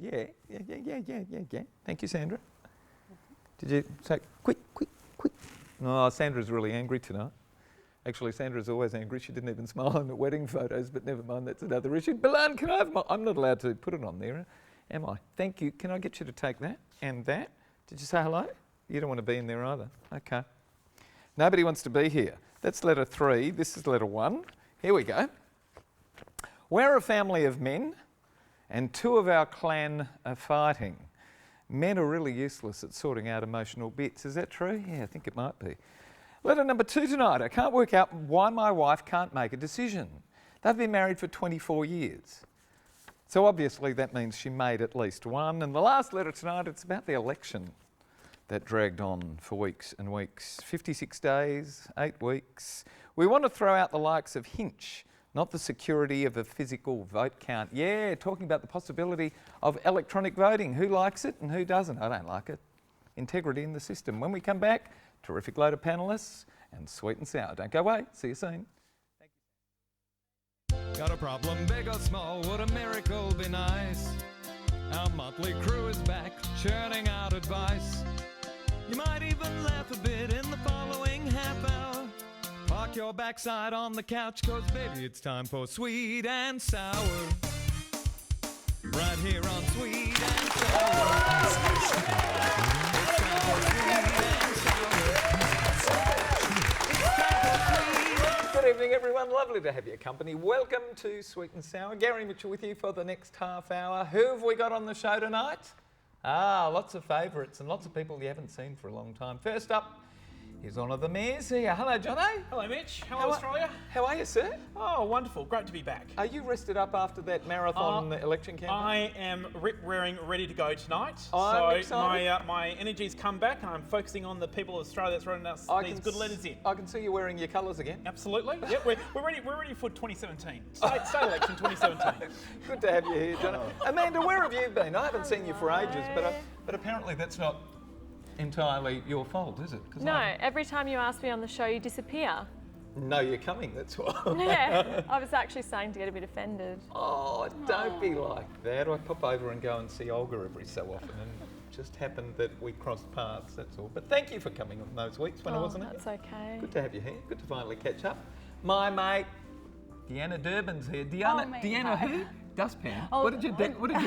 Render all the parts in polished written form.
Yeah. Thank you, Sandra. Did you say quick? No, Sandra's really angry tonight. Actually, Sandra's always angry. She didn't even smile on the wedding photos, but never mind, that's another issue. Balan, can I have I'm not allowed to put it on there, am I? Thank you. Can I get you to take that and that? Did you say hello? You don't want to be in there either. Okay. Nobody wants to be here. That's letter 3. This is letter 1. Here we go. We're a family of men, and 2 of our clan are fighting. Men are really useless at sorting out emotional bits. Is that true? Yeah, I think it might be. Letter number 2 tonight. I can't work out why my wife can't make a decision. They've been married for 24 years. So obviously that means she made at least one. And the last letter tonight, it's about the election that dragged on for weeks and weeks. 56 days, 8 weeks. We want to throw out the likes of Hinch, not the security of a physical vote count. Yeah, talking about the possibility of electronic voting. Who likes it and who doesn't? I don't like it. Integrity in the system. When we come back, terrific load of panellists and sweet and sour. Don't go away. See you soon. Thank you. Got a problem, big or small, would a miracle be nice? Our motley crew is back, churning out advice. You might even laugh a bit in the following half hour. Park your backside on the couch, 'cause baby it's time for Sweet and Sour. Right here on Sweet and Sour. It's time for Sweet and Sour. Good evening everyone, lovely to have your company. Welcome to Sweet and Sour. Gary Mitchell with you for the next half hour. Who have we got on the show tonight? Lots of favourites and lots of people you haven't seen for a long time. First up, here's one of the mayors here. Hello, Jono. Hello, Mitch. Hello, Australia. How are you, sir? Oh, wonderful. Great to be back. Are you rested up after that marathon election campaign? I am rip-raring ready to go tonight. I'm excited. My energy's come back and I'm focusing on the people of Australia that's running us these good letters in. I can see you wearing your colours again. Absolutely. Yep, we're ready for 2017. State election 2017. Good to have you here, Jono. Amanda, where have you been? I haven't seen you for ages, but apparently that's not entirely your fault, is it? No, every time you ask me on the show, you disappear. No, you're coming, that's why. Yeah, I was actually starting to get a bit offended. Oh, don't be like that. I pop over and go and see Olga every so often, and it just happened that we crossed paths, that's all. But thank you for coming on those weeks when I wasn't here. That's okay. Good to have you here. Good to finally catch up. My mate, Deanna Durbin's here. Deanna who? Dustpan? Oh, what did your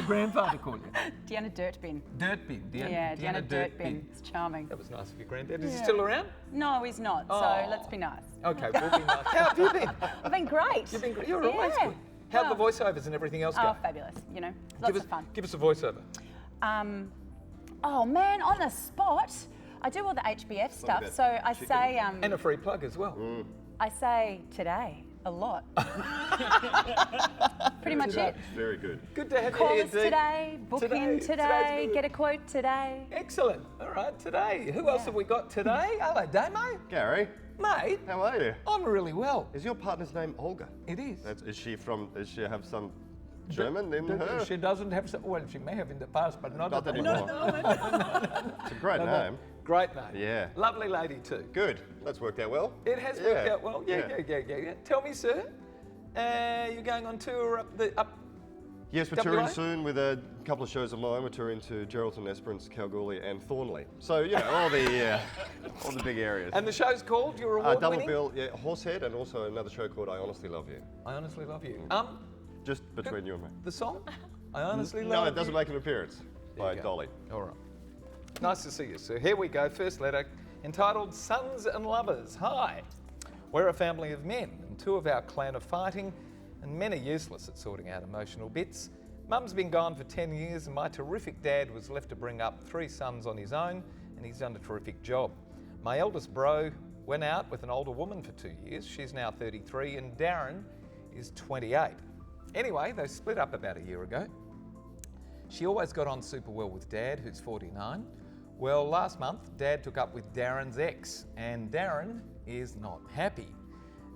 grandfather call you? Deanna Dirtbin. Dirtbin. Deanna Dirtbin. It's charming. That was nice of your granddad. Is he still around? No, he's not. So let's be nice. Okay, we'll be nice. How have you been? I've been great. You've been great. You're always good. How'd the voiceovers and everything else go? Oh, fabulous. You know, lots of fun. Give us a voiceover. Oh man, on the spot. I do all the HBF stuff, so I say. And a free plug as well. I say today a lot. Pretty much it. Very good. Good to have you Call here, us today, book in today, get a quote today. Excellent. All right, today. Who else have we got today? Hello, Damo. Gary, Mate. how are you? I'm really well. Is your partner's name Olga? It is. Does she have some German in her? She doesn't have some, well, she may have in the past, but not at the anymore. moment. It's a great name. Great name. Yeah. Lovely lady too. Good. That's worked out well. It has worked out well. Yeah. Tell me, sir, you're going on tour up Yes, we're WA? touring soon with a couple of shows of mine. We're touring to Geraldton, Esperance, Kalgoorlie and Thornley. So, you know, all the big areas. And the show's called, your award Double winning? bill, yeah, Horsehead, and also another show called I Honestly Love You. I Honestly Love You. Just between you and me. The song? I Honestly Love You. No, it doesn't make an appearance by Dolly. All right. Nice to see you, sir. Here we go. First letter entitled Sons and Lovers. Hi. We're a family of men, and 2 of our clan are fighting, and men are useless at sorting out emotional bits. Mum's been gone for 10 years, and my terrific dad was left to bring up 3 sons on his own, and he's done a terrific job. My eldest bro went out with an older woman for 2 years. She's now 33, and Darren is 28. Anyway, they split up about a year ago. She always got on super well with Dad, who's 49. Well, last month, Dad took up with Darren's ex, and Darren is not happy.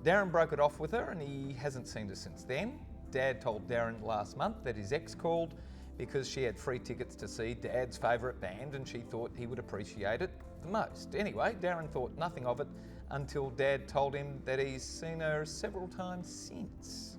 Darren broke it off with her, and he hasn't seen her since then. Dad told Darren last month that his ex called because she had free tickets to see Dad's favourite band, and she thought he would appreciate it the most. Anyway, Darren thought nothing of it until Dad told him that he's seen her several times since.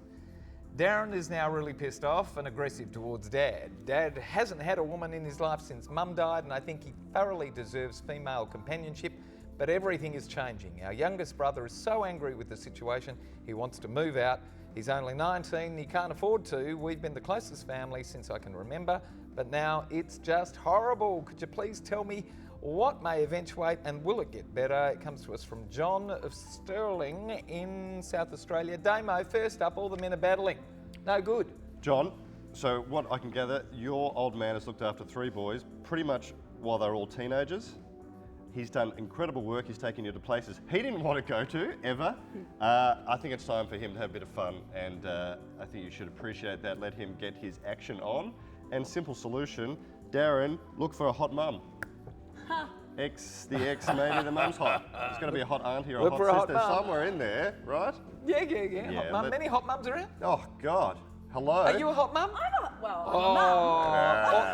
Darren is now really pissed off and aggressive towards Dad. Dad hasn't had a woman in his life since Mum died, and I think he thoroughly deserves female companionship, but everything is changing. Our youngest brother is so angry with the situation, he wants to move out. He's only 19, he can't afford to. We've been the closest family since I can remember, but now it's just horrible. Could you please tell me what may eventuate and will it get better? It comes to us from John of Stirling in South Australia. Damo, first up, all the men are battling. No good. John, so what I can gather, your old man has looked after 3 boys pretty much while they're all teenagers. He's done incredible work. He's taken you to places he didn't want to go to, ever. I think it's time for him to have a bit of fun, and I think you should appreciate that. Let him get his action on. And simple solution, Darren, look for a hot mum. The ex, maybe the mum's hot. There's got to be a hot auntie or a hot sister somewhere in there, right? Yeah. Hot mum. Many hot mums around? Oh, God. Hello? Are you a hot mum? I'm a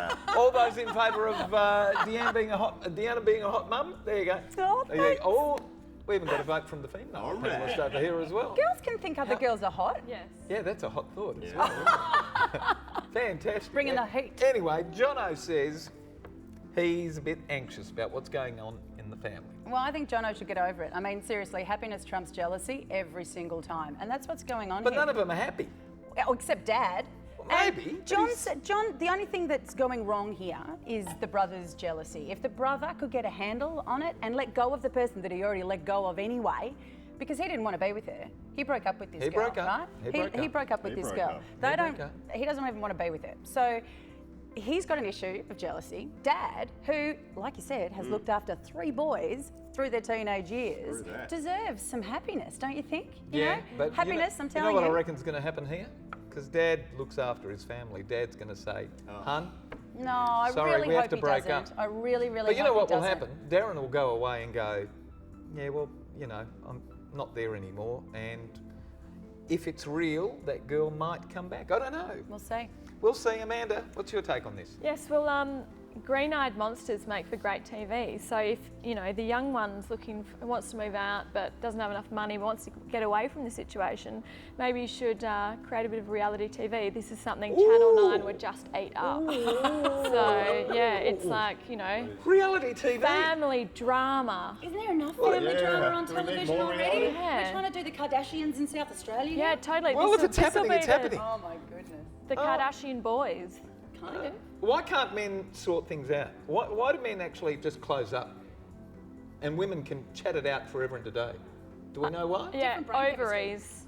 mum. All those in favour of Deanna being a hot mum? There you go. Oh, thanks. We even got a vote from the female panelist over here as well. Girls can think other girls are hot. Yes. Yeah, that's a hot thought as well. Fantastic. Bringing the heat. Anyway, Jono says he's a bit anxious about what's going on in the family. Well, I think Jono should get over it. I mean, seriously, happiness trumps jealousy every single time. And that's what's going on But here. none of them are happy. Oh, except Dad. Maybe. John, the only thing that's going wrong here is the brother's jealousy. If the brother could get a handle on it and let go of the person that he already let go of anyway, because he didn't want to be with her. He broke up with this girl, right? He broke up with this girl. He doesn't even want to be with her. So he's got an issue of jealousy. Dad, who, like you said, has looked after 3 boys through their teenage years, deserves some happiness, don't you think? You know? But happiness, I'm telling you. You know what I reckon's going to happen here? Because Dad looks after his family. Dad's going to say, "Hun, no, I sorry, really we have hope to he break doesn't. up." I really But you know hope what he will doesn't. happen? Darren will go away and go, "Yeah, well, you know, I'm not there anymore." And if it's real, that girl might come back. I don't know. We'll see. We'll see. Amanda, what's your take on this? Yes, well, green-eyed monsters make for great TV. So if, you know, the young one's wants to move out but doesn't have enough money, wants to get away from the situation, maybe you should create a bit of reality TV. This is something Channel 9 would just eat up. So, yeah, it's like, you know, reality TV. Family drama. Isn't there enough family drama on Do we need television more already? reality? Yeah. We're trying to do the Kardashians in South Australia. Yeah, totally. Well, if it's happening, it's happening. Oh my goodness. The Kardashian boys. Kind of. Why can't men sort things out? Why do men actually just close up and women can chat it out forever and a day? Do we know why? Yeah, Different brain ovaries.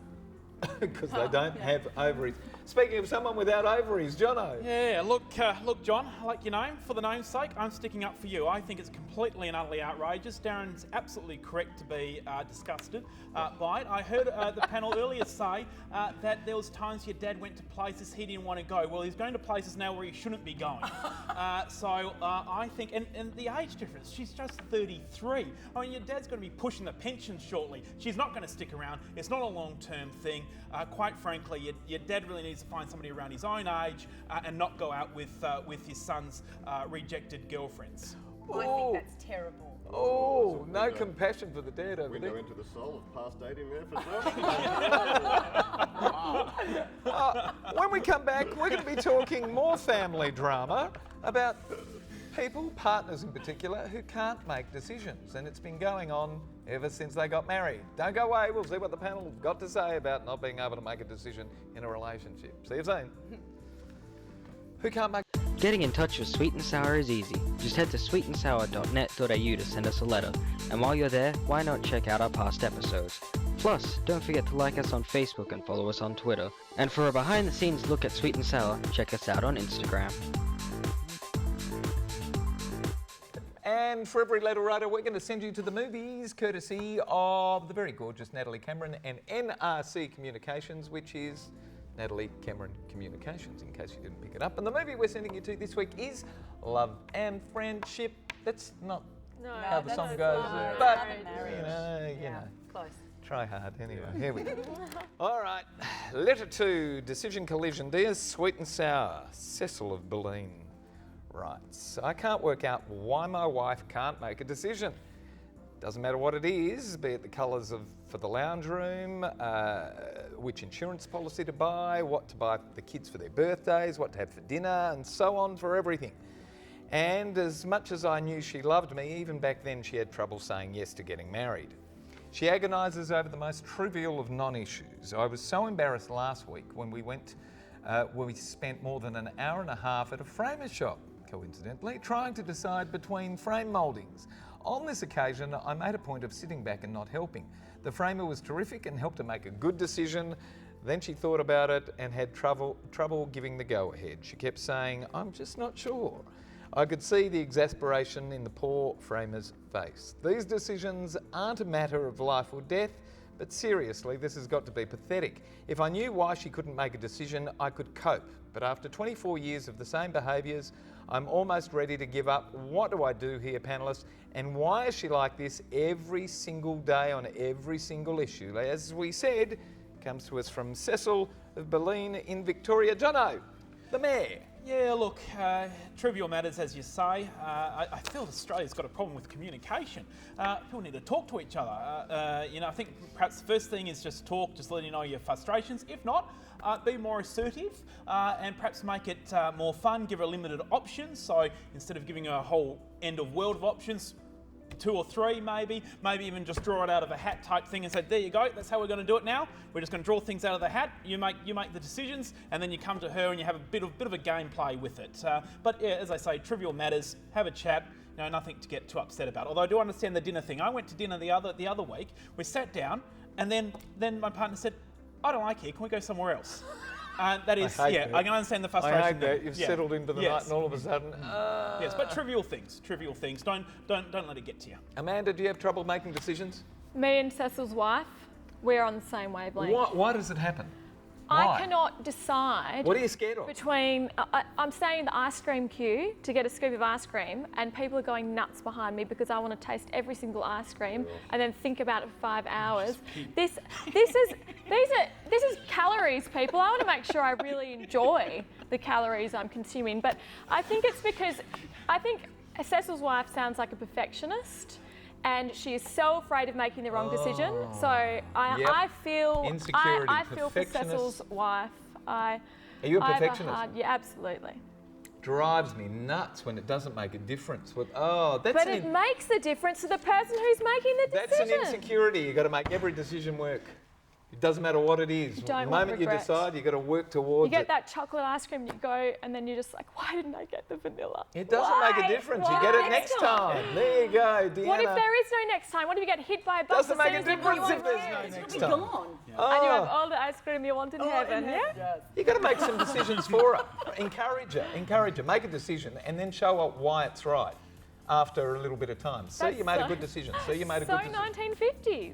Because they don't have ovaries. Speaking of someone without ovaries, Jono. Yeah, look, John, like your name, for the name's sake, I'm sticking up for you. I think it's completely and utterly outrageous. Darren's absolutely correct to be disgusted by it. I heard the panel earlier say that there was times your dad went to places he didn't want to go. Well, he's going to places now where he shouldn't be going. So I think, and the age difference, she's just 33. I mean, your dad's going to be pushing the pension shortly. She's not going to stick around. It's not a long-term thing. Quite frankly, your dad really needs to find somebody around his own age and not go out with his son's rejected girlfriends. I think that's terrible. Oh, no compassion for the dad over Window there. into the soul of past dating there for John. When we come back, we're going to be talking more family drama about people, partners in particular, who can't make decisions. And it's been going on ever since they got married. Don't go away. We'll see what the panel have got to say about not being able to make a decision in a relationship. See you soon. Who can't make... Getting in touch with Sweet and Sour is easy. Just head to sweetandsour.net.au to send us a letter. And while you're there, why not check out our past episodes? Plus, don't forget to like us on Facebook and follow us on Twitter. And for a behind-the-scenes look at Sweet and Sour, check us out on Instagram. And for every letter writer, we're going to send you to the movies, courtesy of the very gorgeous Natalie Cameron and NRC Communications, which is Natalie Cameron Communications, in case you didn't pick it up. And the movie we're sending you to this week is Love and Friendship. That's not how the song goes, but you know, Close. try hard anyway. Here we go. All right, letter 2, Decision Collision. Dear Sweet and Sour, Cecil of Berlin writes, I can't work out why my wife can't make a decision. Doesn't matter what it is, be it the colours for the lounge room, which insurance policy to buy, what to buy for the kids for their birthdays, what to have for dinner, and so on for everything. And as much as I knew she loved me, even back then she had trouble saying yes to getting married. She agonises over the most trivial of non-issues. I was so embarrassed last week when we spent more than an hour and a half at a framer shop, coincidentally, trying to decide between frame mouldings. On this occasion, I made a point of sitting back and not helping. The framer was terrific and helped her make a good decision. Then she thought about it and had trouble giving the go-ahead. She kept saying, "I'm just not sure." I could see the exasperation in the poor framer's face. These decisions aren't a matter of life or death, but seriously, this has got to be pathetic. If I knew why she couldn't make a decision, I could cope. But after 24 years of the same behaviours, I'm almost ready to give up. What do I do here, panellists? And why is she like this every single day on every single issue? As we said, comes to us from Cecil of Berlin in Victoria. Jono, the mayor. Yeah, look, trivial matters, as you say. I feel Australia's got a problem with communication. People need to talk to each other. I think perhaps the first thing is just talk, just letting you know your frustrations. If not, be more assertive and perhaps make it more fun, give her limited options. So instead of giving her a whole end of world of options, 2 or 3 maybe even just draw it out of a hat type thing and say, there you go, that's how we're going to do it now. We're just going to draw things out of the hat, you make the decisions, and then you come to her and you have a bit of a gameplay with it. But yeah, as I say, trivial matters, have a chat, nothing to get too upset about. Although I do understand the dinner thing. I went to dinner the other week, we sat down, and then my partner said, I don't like here, can we go somewhere else? That is, I can understand the frustration. I hate that. You've settled into the night and all of a sudden... Yes, but trivial things. Don't let it get to you. Amanda, do you have trouble making decisions? Me and Cecil's wife, we're on the same wavelength. Why does it happen? Why? I cannot decide. What are you scared of? Between, I'm standing in the ice cream queue to get a scoop of ice cream, and people are going nuts behind me because I want to taste every single ice cream and then think about it for 5 hours. This is calories, people. I want to make sure I really enjoy the calories I'm consuming. But I think it's because Cecil's wife sounds like a perfectionist. And she is so afraid of making the wrong decision. So I feel insecurity. I feel for Cecil's wife. Are you a perfectionist? Yeah, absolutely. Drives me nuts when it doesn't make a difference. But it makes a difference to the person who's making the decision. That's an insecurity. You've got to make every decision work. It doesn't matter what it is. The moment you decide, you've got to work towards it. You get that chocolate ice cream, you go, and then you're just like, why didn't I get the vanilla? It doesn't make a difference. You get it next time. There you go, Deanna. What if there is no next time? What if you get hit by a bus? Doesn't make a difference if there's no next time. Gone. And you have all the ice cream you want in heaven, yeah? You've got to make some decisions for her. Encourage her. Make a decision and then show her why it's right after a little bit of time. See, you made a good decision. See, you made a good decision. So 1950s.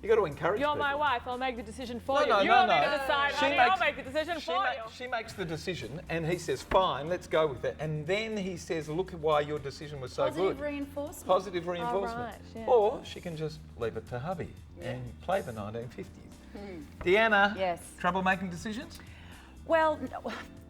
You've got to encourage You're people. my wife, I'll make the decision for you. No. You want me to decide, honey, I'll make the decision for you. She makes the decision and he says, fine, let's go with it. And then he says, look at why your decision was so Positive good. reinforcement. Positive reinforcement. Oh, right, yeah. Or she can just leave it to hubby and play the 1950s. Deanna, Yes. trouble making decisions? Well,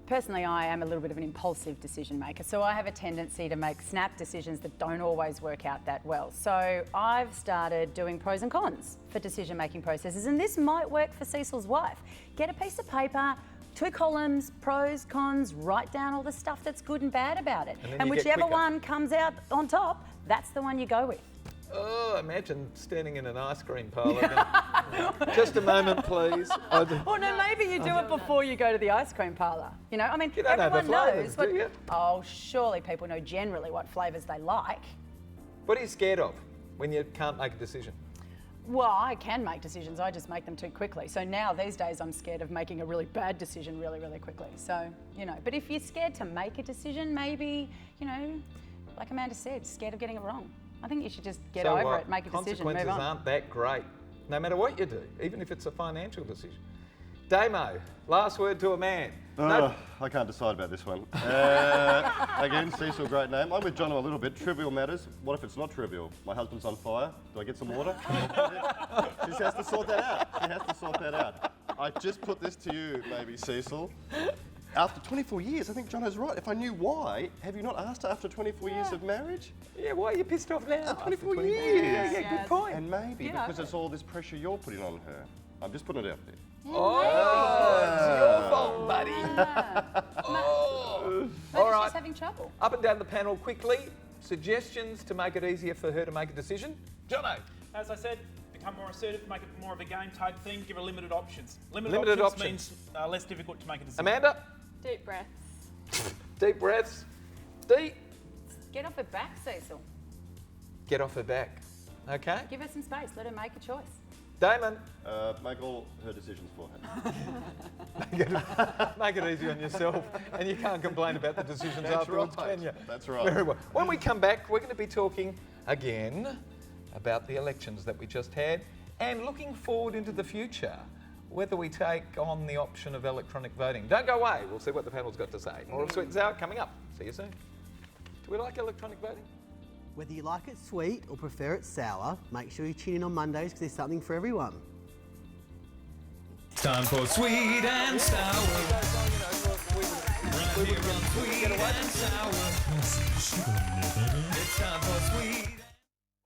personally, I am a little bit of an impulsive decision maker, so I have a tendency to make snap decisions that don't always work out that well. So I've started doing pros and cons for decision-making processes, and this might work for Cecil's wife. Get a piece of paper, 2 columns, pros, cons, write down all the stuff that's good and bad about it. And whichever one comes out on top, that's the one you go with. Oh, imagine standing in an ice cream parlour. Just a moment, please. Oh no, maybe you do it before you go to the ice cream parlour. You don't know the flavours, do you? Oh, surely people know generally what flavours they like. What are you scared of when you can't make a decision? Well, I can make decisions, I just make them too quickly. So now, these days, I'm scared of making a really bad decision really, really quickly. So, but if you're scared to make a decision, maybe, like Amanda said, scared of getting it wrong. I think you should just get over it, make a decision, move on. Consequences aren't that great, no matter what you do, even if it's a financial decision. Damo, last word to a man. I can't decide about this one. Again, Cecil, great name. I'm with John a little bit. Trivial matters. What if it's not trivial? My husband's on fire. Do I get some water? She has to sort that out. I just put this to you, maybe, Cecil. After 24 years, I think Jono's right. If I knew why, have you not asked her after 24 years of marriage? Yeah, why are you pissed off now? 24 After years. Yeah, good point. And maybe Yeah, because it's all this pressure you're putting on her. I'm just putting it out there. Oh, it's your fault, buddy. Maybe All right. she's having trouble. Up and down the panel quickly. Suggestions to make it easier for her to make a decision? Jono. As I said, become more assertive, make it more of a game type thing, give her limited options. Limited options. Means less difficult to make a decision. Amanda. Deep breaths. Deep breaths. Dee. Get off her back, Cecil. Get off her back. Okay. Give her some space. Let her make a choice. Damon. Make all her decisions for her. Make it easy on yourself, and you can't complain about the decisions afterwards, can you? That's right. Very well. When we come back, we're going to be talking again about the elections that we just had and looking forward into the future, whether we take on the option of electronic voting. Don't go away. We'll see what the panel's got to say. More of Sweet and Sour coming up. See you soon. Do we like electronic voting? Whether you like it sweet or prefer it sour, make sure you tune in on Mondays because there's something for everyone. Time for Sweet and Sour. Right here on Sweet and Sour. It's time for Sweet.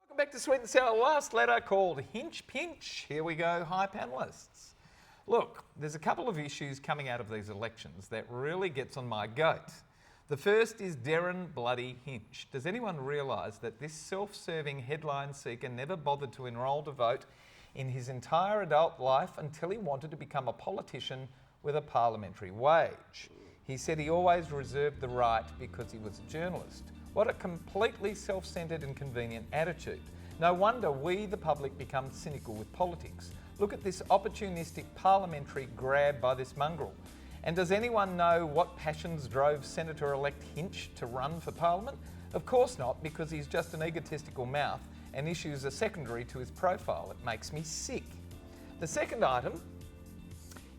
Welcome back to Sweet and Sour. Last letter called Hinch Pinch. Here we go. Hi, panellists. Look, there's a couple of issues coming out of these elections that really gets on my goat. The first is Darren Bloody Hinch. Does anyone realise that this self-serving headline seeker never bothered to enrol to vote in his entire adult life until he wanted to become a politician with a parliamentary wage? He said he always reserved the right because he was a journalist. What a completely self-centred and convenient attitude. No wonder we, the public, become cynical with politics. Look at this opportunistic parliamentary grab by this mongrel. And does anyone know what passions drove Senator-elect Hinch to run for Parliament? Of course not, because he's just an egotistical mouth and issues are secondary to his profile. It makes me sick. The second item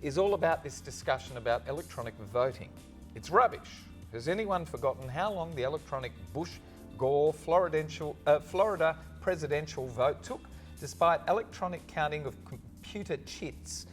is all about this discussion about electronic voting. It's rubbish. Has anyone forgotten how long the electronic Bush-Gore Florida presidential vote took? Despite electronic counting of computer chits,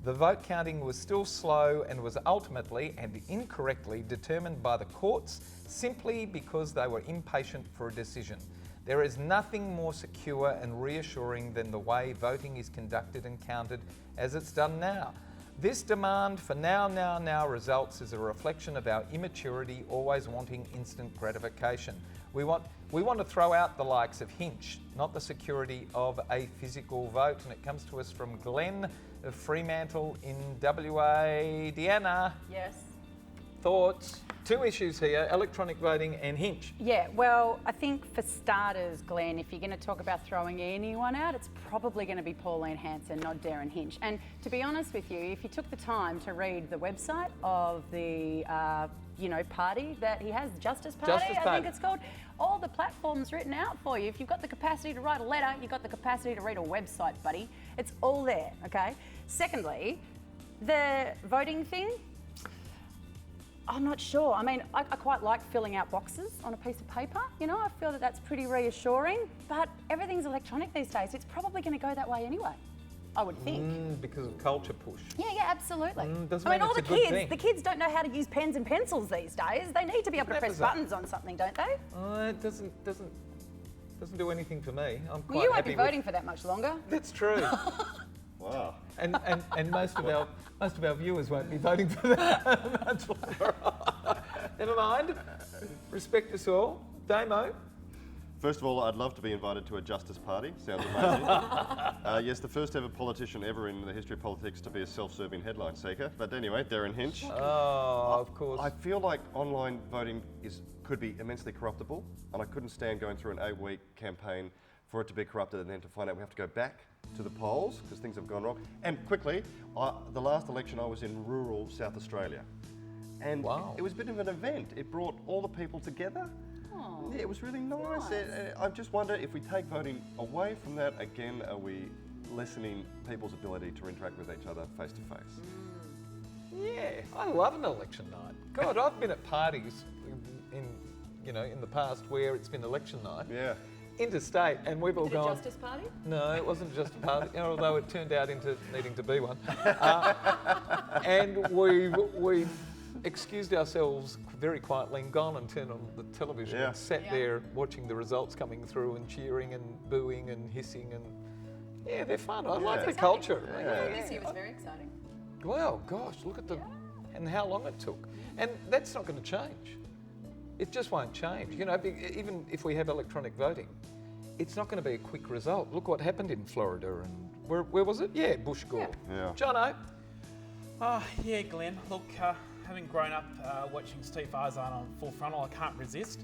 the vote counting was still slow and was ultimately and incorrectly determined by the courts simply because they were impatient for a decision. There is nothing more secure and reassuring than the way voting is conducted and counted as it's done now. This demand for now results is a reflection of our immaturity, always wanting instant gratification. We want to throw out the likes of Hinch, not the security of a physical vote. And it comes to us from Glenn of Fremantle in WA. Deanna. Yes. Thoughts? Two issues here, electronic voting and Hinch. Yeah, well, I think for starters, Glenn, if you're going to talk about throwing anyone out, it's probably going to be Pauline Hanson, not Darren Hinch. And to be honest with you, if you took the time to read the website of the, party that he has, Justice Party, I think it's called, all the platforms written out for you. If you've got the capacity to write a letter, you've got the capacity to read a website, buddy. It's all there, okay? Secondly, the voting thing, I'm not sure. I mean, I quite like filling out boxes on a piece of paper. You know, I feel that that's pretty reassuring, but everything's electronic these days. It's probably going to go that way anyway, I would think. Because of culture push. Yeah, absolutely. Doesn't I mean, mean all it's the a good kids, thing. the kids don't know how to use pens and pencils these days. They need to be able to press buttons on something, don't they? It doesn't do anything for me. I'm quite Well, you won't happy be voting for that much longer. That's true. Wow. And most of our viewers won't be voting for that much longer. Never mind. Respect us all. Damo. First of all, I'd love to be invited to a Justice Party. Sounds amazing. Yes, the first ever politician ever in the history of politics to be a self-serving headline seeker. But anyway, Darren Hinch. Oh, of course. I feel like online voting could be immensely corruptible, and I couldn't stand going through an 8-week campaign for it to be corrupted and then to find out we have to go back to the polls because things have gone wrong. And quickly, the last election I was in rural South Australia. And wow. it was a bit of an event. It brought all the people together. Oh, Yeah, it was really nice. I just wonder if we take voting away from that, again, are we lessening people's ability to interact with each other face to face? Yeah, I love an election night. God, I've been at parties in the past where it's been election night. Yeah. Interstate, and we've all is it a gone. Justice Party? No, it wasn't just a party, although it turned out into needing to be one. And we've excused ourselves very quietly and gone and turned on the television Yeah. and sat there watching the results coming through and cheering and booing and hissing and yeah, they're fun. I like the culture. This year was very exciting. Well, gosh, look at and how long it took. And that's not going to change. It just won't change. You know, even if we have electronic voting, it's not going to be a quick result. Look what happened in Florida and where was it? Yeah, Bush Gore. Yeah. Jono. Yeah, Glenn. Look, having grown up watching Steve Farzan on Full Frontal, I can't resist.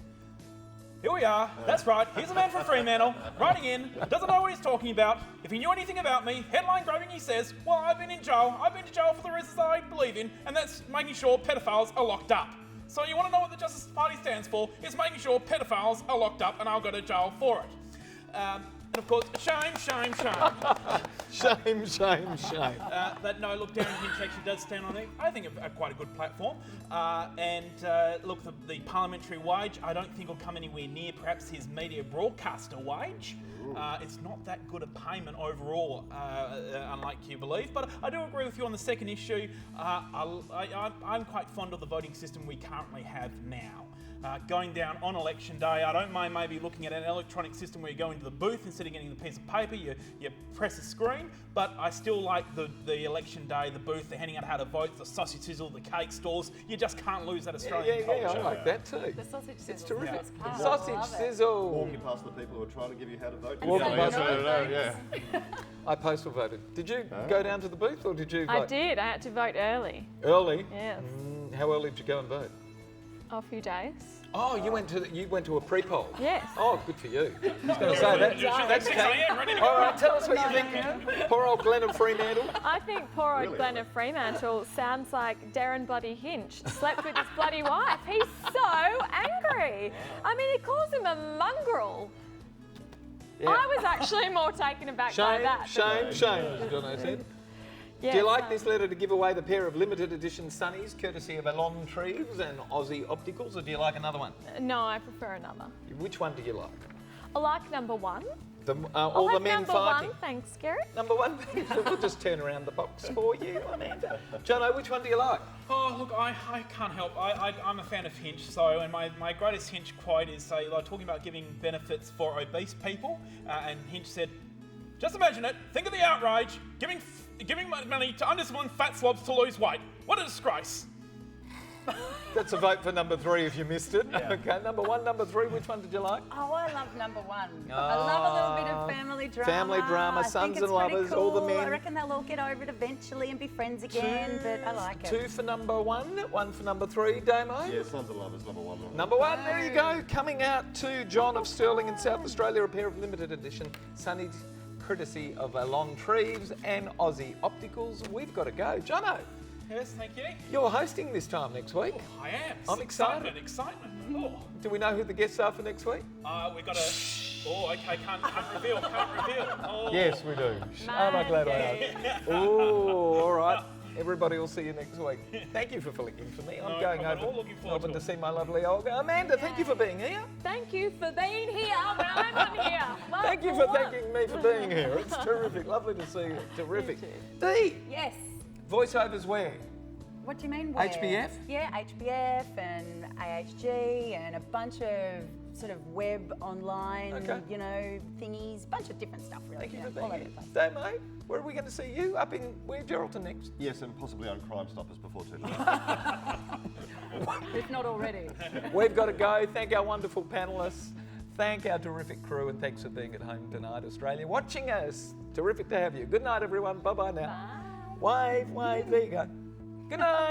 Here we are. That's right. Here's a man from Fremantle, writing in, doesn't know what he's talking about. If he knew anything about me, headline grabbing, he says, well, I've been in jail. I've been to jail for the reasons I believe in, and that's making sure pedophiles are locked up. So you want to know what the Justice Party stands for? It's making sure pedophiles are locked up, and I'll go to jail for it. And of course, shame, shame, shame. Shame, shame, shame. But no, look, Darren Hinch actually does stand on it. I think quite a good platform. Look, the parliamentary wage, I don't think will come anywhere near perhaps his media broadcaster wage. It's not that good a payment overall, unlike you believe. But I do agree with you on the second issue. I'm quite fond of the voting system we currently have now. Going down on election day, I don't mind maybe looking at an electronic system where you go into the booth instead of getting the piece of paper, you press a screen, but I still like the election day, the booth, the handing out how to vote, the sausage sizzle, the cake stalls. You just can't lose that Australian culture. Yeah, I like that too. The sausage sizzle. It's terrific. Yeah. Sausage sizzle. Walking past the people who are trying to give you how to vote. Walking past yeah. I postal voted. Did you go down to the booth or did you vote? I did. I had to vote early. Early? Yes. How early did you go and vote? A few days. Oh, you went to a pre-poll. Yes. Oh, good for you. I was going to say that. That's key. All right, tell us what you think. Poor old Glenn of Fremantle. I think poor old Glenn of Fremantle sounds like Darren Bloody Hinch slept with his bloody wife. He's so angry. I mean, he calls him a mongrel. Yeah. I was actually more taken aback by that. Shame, as Jono said. Yes, Do you like this letter to give away the pair of limited edition sunnies, courtesy of Alon Treves and Aussie Opticals, or do you like another one? No, I prefer another. Which one do you like? I like number one. All the men number fighting? one, thanks, Gary. Number one? We'll just turn around the box for you, Amanda. Jono, which one do you like? Oh, look, I can't help. I'm a fan of Hinch, and my greatest Hinch quote is talking about giving benefits for obese people, and Hinch said, just imagine it, think of the outrage, giving money to undisciplined fat slobs to lose weight. What a disgrace. That's a vote for number 3 if you missed it. Yeah. Okay, number 1, number 3, which one did you like? Oh, I love number 1. I love a little bit of family drama. Family drama, I sons think and lovers, pretty cool. all the men. I reckon they'll all get over it eventually and be friends again, but I like it. 2 for number 1, 1 for number 3, Damo? Yeah, Sons and Lovers, number 1. Number 1, there you go. Coming out to John of Stirling in South Australia, a pair of limited edition sunnies, courtesy of Alon Treves and Aussie Opticals. We've got to go. Jono, Yes, thank you. you're hosting this time next week. I am. I'm excited. Excitement. Oh. Do we know who the guests are for next week? We got to. Oh, okay. Can't reveal. Oh. Yes, we do. Aren't I glad I asked? Oh, all right. Everybody will see you next week. Thank you for filling in for me. I'm going problem at all. over Looking forward Melbourne to to it. see my lovely Olga. Amanda, thank you for being here. Thank you for being here when I'm not here. Well, Thank you for thanking me for being here. It's terrific. Lovely to see you. Terrific. Dee, Yes. voiceovers where? What do you mean? Where? HBF? Yeah, HBF and AHG and a bunch of sort of web online, thingies, bunch of different stuff really. Thank you for all being over here. the place. Damo, where are we going to see you? Up in where, Geraldton next? Yes, and possibly on Crime Stoppers before too long. If not already. We've got to go. Thank our wonderful panelists. Thank our terrific crew, and thanks for being at home tonight, Australia, watching us. Terrific to have you. Good night, everyone. Bye-bye now. Bye. Wave. There you go. Good night.